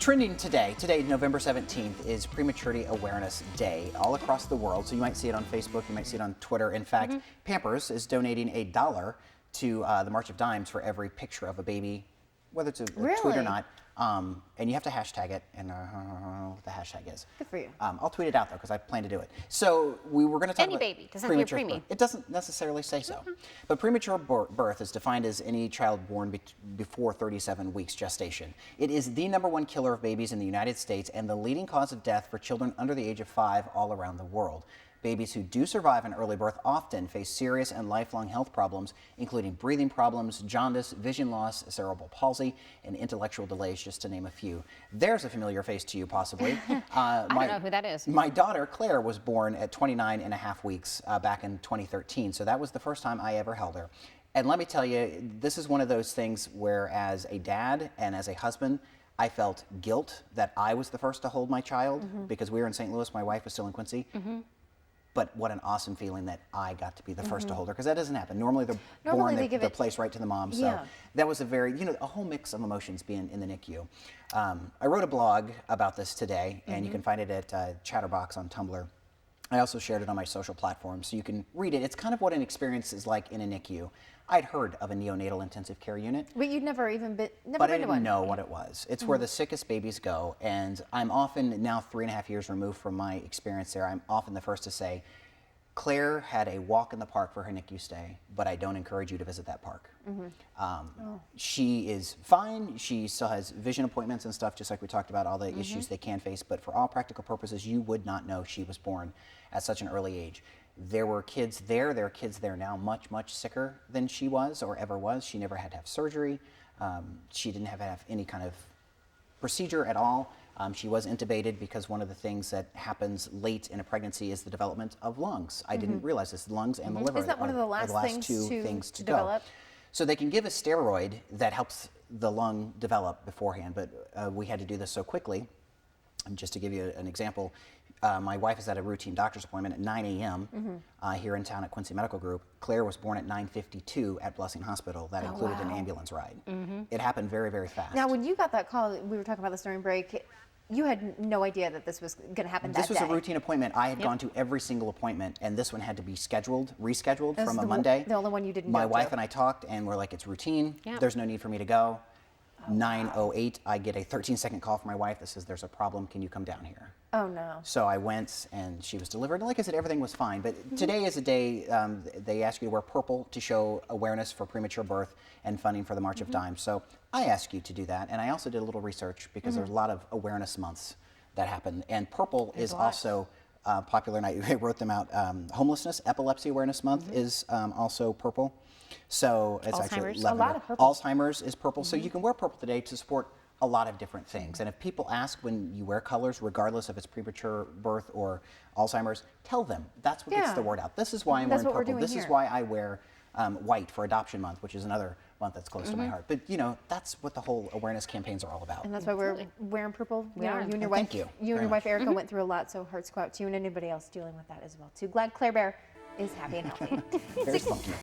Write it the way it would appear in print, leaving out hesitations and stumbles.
Trending today, November 17th, is Prematurity Awareness Day all across the world. So you might see it on Facebook, you might see it on Twitter. In fact, Pampers is donating $1 to the March of Dimes for every picture of a baby, whether it's a tweet or not. And you have to hashtag it, and what the hashtag is. Good for you. I'll tweet it out though, because I plan to do it. So we were going to talk Any about baby, doesn't have to be premature preemie. birth. It doesn't necessarily say so. But premature birth is defined as any child born before 37 weeks gestation. It is the #1 killer of babies in the United States and the leading cause of death for children under the age of 5 all around the world. Babies who do survive an early birth often face serious and lifelong health problems, including breathing problems, jaundice, vision loss, cerebral palsy, and intellectual delays, just to name a few. There's a familiar face to you, possibly. I don't know who that is. My daughter, Claire, was born at 29.5 weeks back in 2013, so that was the first time I ever held her. And let me tell you, this is one of those things where as a dad and as a husband, I felt guilt that I was the first to hold my child because we were in St. Louis, my wife was still in Quincy. But what an awesome feeling that I got to be the first to hold her, because that doesn't happen. Normally they're born, they're placed right to the mom. So that was a very, a whole mix of emotions being in the NICU. I wrote a blog about this today, and you can find it at Chatterbox on Tumblr. I also shared it on my social platforms, so you can read it. It's kind of what an experience is like in a NICU. I'd heard of a neonatal intensive care unit. But you'd never even been, But I didn't know what it was. It's where the sickest babies go, and I'm often, now 3.5 years removed from my experience there, I'm often the first to say, Claire had a walk in the park for her NICU stay, but I don't encourage you to visit that park. She is fine. She still has vision appointments and stuff, just like we talked about, all the issues they can face, but for all practical purposes, you would not know she was born at such an early age. There were kids there are kids there now much, much sicker than she was or ever was. She never had to have surgery. She didn't have to have any kind of procedure at all. She was intubated because one of the things that happens late in a pregnancy is the development of lungs. I didn't realize this. The lungs and the liver Is that one of the last two things things to develop? go. So they can give a steroid that helps the lung develop beforehand, but we had to do this so quickly. And just to give you an example, my wife is at a routine doctor's appointment at 9 a.m. Here in town at Quincy Medical Group. Claire was born at 9:52 at Blessing Hospital. That included an ambulance ride. It happened very, very fast. Now, when you got that call, we were talking about this during break, you had no idea that this was going to happen that day. This was a routine appointment. I had gone to every single appointment, and this one had to be rescheduled from a Monday. The only one you didn't My go wife to. and I talked, and we're like, it's routine. There's no need for me to go. 9:08, I get a 13-second call from my wife that says, there's a problem. Can you come down here? Oh, no. So I went, and she was delivered. And like I said, everything was fine. But today is a day they ask you to wear purple to show awareness for premature birth and funding for the March of Dimes. So I ask you to do that. And I also did a little research because there's a lot of awareness months that happen. And purple is also popular, and I wrote them out. Homelessness, Epilepsy Awareness Month is also purple. So it's actually a lot of purple. Alzheimer's is purple. So you can wear purple today to support a lot of different things. And if people ask when you wear colors, regardless if it's premature birth or Alzheimer's, tell them. That's what gets the word out. This is why I'm wearing purple. This is why I wear white for Adoption Month, which is another month that's close to my heart. But that's what the whole awareness campaigns are all about. And that's why we're wearing purple. You know, you and your Well, wife, thank you you and very your wife much. Erica went through a lot, so hearts go out to you and anybody else dealing with that as well too. Glad Claire Bear is happy and healthy. Very spunky.